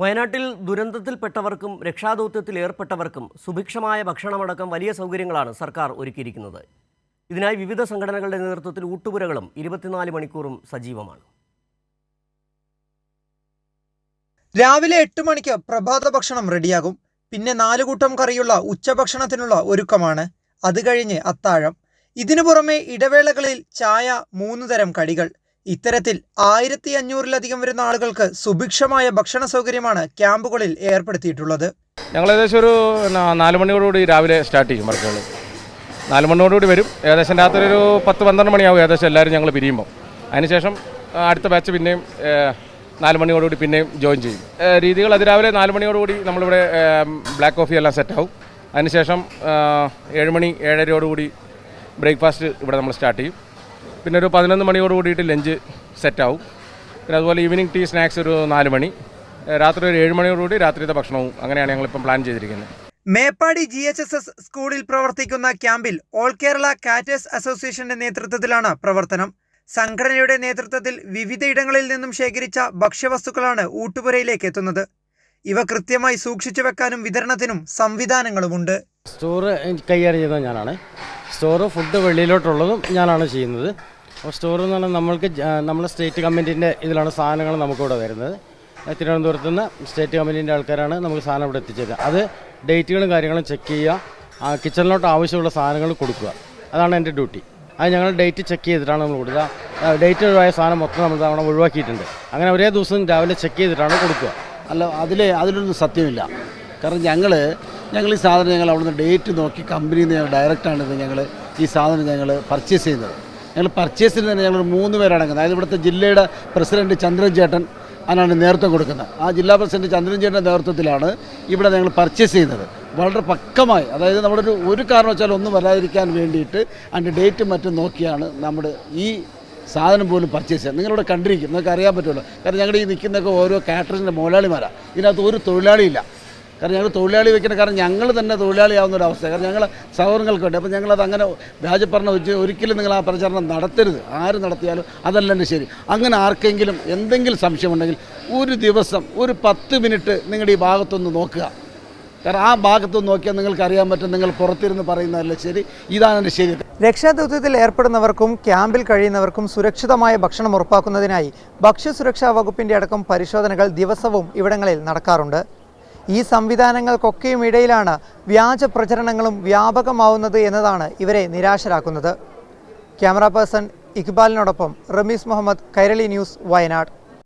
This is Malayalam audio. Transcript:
വയനാട്ടിൽ ദുരന്തത്തിൽപ്പെട്ടവർക്കും രക്ഷാദൗത്യത്തിൽ ഏർപ്പെട്ടവർക്കും സുഭിക്ഷമായ ഭക്ഷണമടക്കം വലിയ സൗകര്യങ്ങളാണ് സർക്കാർ ഒരുക്കിയിരിക്കുന്നത്. ഇതിനായി വിവിധ സംഘടനകളുടെ നേതൃത്വത്തിൽ ഊട്ടുപുരകളും 24 മണിക്കൂറും സജീവമാണ്. രാവിലെ 8 മണിക്ക് പ്രഭാത ഭക്ഷണം റെഡിയാകും. പിന്നെ 4 കൂട്ടം കറിയുള്ള ഉച്ചഭക്ഷണത്തിനുള്ള ഒരുക്കമാണ്. അത് കഴിഞ്ഞ് അത്താഴം. ഇതിനു പുറമെ ഇടവേളകളിൽ ചായ, 3 തരം കടികൾ. ഇത്തരത്തിൽ 1500-ലധികം വരുന്ന ആളുകൾക്ക് സുഭിക്ഷമായ ഭക്ഷണ സൗകര്യമാണ് ക്യാമ്പുകളിൽ ഏർപ്പെടുത്തിയിട്ടുള്ളത്. ഞങ്ങൾ ഏകദേശം ഒരു 4 മണിയോടുകൂടി രാവിലെ സ്റ്റാർട്ട് ചെയ്യും വർക്കുകൾ. 4 മണിയോടുകൂടി വരും. ഏകദേശം രാത്രി ഒരു 10-12 മണിയാവും ഏകദേശം എല്ലാവരും ഞങ്ങൾ പിരിയുമ്പോൾ. അതിനുശേഷം അടുത്ത ബാച്ച് പിന്നെയും 4 മണിയോടുകൂടി പിന്നെയും ജോയിൻ ചെയ്യും. രീതികൾ അതിരാവിലെ 4 മണിയോടുകൂടി നമ്മളിവിടെ ബ്ലാക്ക് കോഫി എല്ലാം സെറ്റാവും. അതിനുശേഷം 7 മണി 7:30 ബ്രേക്ക്ഫാസ്റ്റ് ഇവിടെ നമ്മൾ സ്റ്റാർട്ട് ചെയ്യും. പിന്നെ ഒരു 11 മണിയോട് കൂടിയിട്ട് ലഞ്ച് സെറ്റാവും. പിന്നെ അതുപോലെ ഈവനിങ് ടീ സ്നാക്സ് ഒരു 4 മണി, രാത്രി ഒരു 7 മണിയോടുകൂടി രാത്രിത്തെ ഭക്ഷണവും. അങ്ങനെയാണ് ഞങ്ങളിപ്പം പ്ലാൻ ചെയ്തിരിക്കുന്നത്. മേപ്പാടി GHSS സ്കൂളിൽ പ്രവർത്തിക്കുന്ന ക്യാമ്പിൽ ഓൾ കേരള കാറ്റേഴ്സ് അസോസിയേഷന്റെ നേതൃത്വത്തിലാണ് പ്രവർത്തനം. സംഘടനയുടെ നേതൃത്വത്തിൽ വിവിധയിടങ്ങളിൽ നിന്നും ശേഖരിച്ച ഭക്ഷ്യവസ്തുക്കളാണ് ഊട്ടുപുരയിലേക്ക് എത്തുന്നത്. ഇവ കൃത്യമായി സൂക്ഷിച്ചു വെക്കാനും വിതരണത്തിനും സംവിധാനങ്ങളുമുണ്ട്. സ്റ്റോറ് കൈകാര്യം ചെയ്യുന്നത് ഞാനാണ്. സ്റ്റോറ് ഫുഡ് വെളിയിലോട്ടുള്ളതും ഞാനാണ് ചെയ്യുന്നത്. അപ്പോൾ സ്റ്റോർ എന്ന് പറഞ്ഞാൽ നമ്മുടെ സ്റ്റേറ്റ് കമ്മിറ്റീൻ്റെ ഇതിലാണ് സാധനങ്ങൾ നമുക്കിവിടെ വരുന്നത്. തിരുവനന്തപുരത്ത് നിന്ന് സ്റ്റേറ്റ് കമ്മിറ്റീൻ്റെ ആൾക്കാരാണ് നമുക്ക് സാധനം ഇവിടെ എത്തിച്ചേരുക. അത് ഡേറ്റുകളും കാര്യങ്ങളും ചെക്ക് ചെയ്യുക, കിച്ചണിലോട്ട് ആവശ്യമുള്ള സാധനങ്ങൾ കൊടുക്കുക. അതാണ് എൻ്റെ ഡ്യൂട്ടി. അത് ഞങ്ങൾ ഡേറ്റ് ചെക്ക് ചെയ്തിട്ടാണ് നമ്മൾ കൊടുക്കുക. ഡേറ്റ് ഒഴിവായ സാധനം മൊത്തം നമ്മൾ തവണ ഒഴിവാക്കിയിട്ടുണ്ട്. അങ്ങനെ ഒരേ ദിവസം രാവിലെ ചെക്ക് ചെയ്തിട്ടാണ് കൊടുക്കുക. അല്ല, അതിലൊന്നും സത്യമില്ല. കാരണം ഞങ്ങൾ ഈ സാധനം അവിടുന്ന് ഡേറ്റ് നോക്കി കമ്പനിയിൽ നിന്ന് ഡയറക്റ്റാണ് ഞങ്ങൾ ഈ സാധനം ഞങ്ങൾ പർച്ചേസ് ചെയ്യുന്നത്. ഞങ്ങൾ പർച്ചേസിന് തന്നെ ഞങ്ങൾ 3 പേരടങ്ങുന്നത്. അതായത് ഇവിടുത്തെ ജില്ലയുടെ പ്രസിഡൻറ്റ് ചന്ദ്രൻ ചേട്ടൻ അതിനാണ് നേതൃത്വം കൊടുക്കുന്നത്. ആ ജില്ലാ പ്രസിഡൻറ്റ് ചന്ദ്രൻ ചേട്ടൻ്റെ നേതൃത്വത്തിലാണ് ഇവിടെ ഞങ്ങൾ പർച്ചേസ് ചെയ്യുന്നത്. വളരെ പക്കമായി, അതായത് നമ്മുടെ ഒരു കാരണവശാലും ഒന്നും വരാതിരിക്കാൻ വേണ്ടിയിട്ട് അതിൻ്റെ ഡേറ്റും മറ്റും നോക്കിയാണ് നമ്മുടെ ഈ സാധനം പോലും പർച്ചേസ് ചെയ്യുക. നിങ്ങളിവിടെ കണ്ടിരിക്കും, നിങ്ങൾക്ക് അറിയാൻ പറ്റുമല്ലോ. കാരണം ഞങ്ങളുടെ ഈ നിൽക്കുന്നതൊക്കെ ഓരോ കാറ്ററിങ്ങിൻ്റെ മുതലാളിമാരാണ്. ഇതിനകത്ത് ഒരു തൊഴിലാളിയില്ല. കാരണം ഞങ്ങൾ തൊഴിലാളി വയ്ക്കണം. കാരണം ഞങ്ങൾ തന്നെ തൊഴിലാളിയാവുന്നൊരവസ്ഥ. കാരണം ഞങ്ങൾ സഹോദരങ്ങൾക്ക് വേണ്ടി. അപ്പോൾ ഞങ്ങളത് അങ്ങനെ വ്യാജപ്പറഞ്ഞ ഒരിക്കലും നിങ്ങൾ ആ പ്രചരണം നടത്തരുത്. ആര് നടത്തിയാലും അതല്ല എൻ്റെ ശരി. അങ്ങനെ ആർക്കെങ്കിലും എന്തെങ്കിലും സംശയമുണ്ടെങ്കിൽ ഒരു ദിവസം ഒരു 10 മിനിറ്റ് നിങ്ങളുടെ ഈ ഭാഗത്തൊന്ന് നോക്കുക. കാരണം ആ ഭാഗത്തൊന്ന് നോക്കിയാൽ നിങ്ങൾക്ക് അറിയാൻ പറ്റും. നിങ്ങൾ പുറത്തിരുന്ന് പറയുന്നതല്ല ശരി, ഇതാണ് എൻ്റെ ശരി. രക്ഷാദൗത്യത്തിൽ ഏർപ്പെടുന്നവർക്കും ക്യാമ്പിൽ കഴിയുന്നവർക്കും സുരക്ഷിതമായ ഭക്ഷണം ഉറപ്പാക്കുന്നതിനായി ഭക്ഷ്യസുരക്ഷാ വകുപ്പിൻ്റെ അടക്കം പരിശോധനകൾ ദിവസവും ഇവിടങ്ങളിൽ നടക്കാറുണ്ട്. ഈ സംവിധാനങ്ങൾക്കൊക്കെയും ഇടയിലാണ് വ്യാജ പ്രചരണങ്ങളും വ്യാപകമാവുന്നത് എന്നതാണ് ഇവരെ നിരാശരാക്കുന്നത്. ക്യാമറ പേഴ്സൺ ഇക്ബാലിനോടൊപ്പം റമീസ് മുഹമ്മദ്, കൈരളി ന്യൂസ്, വയനാട്.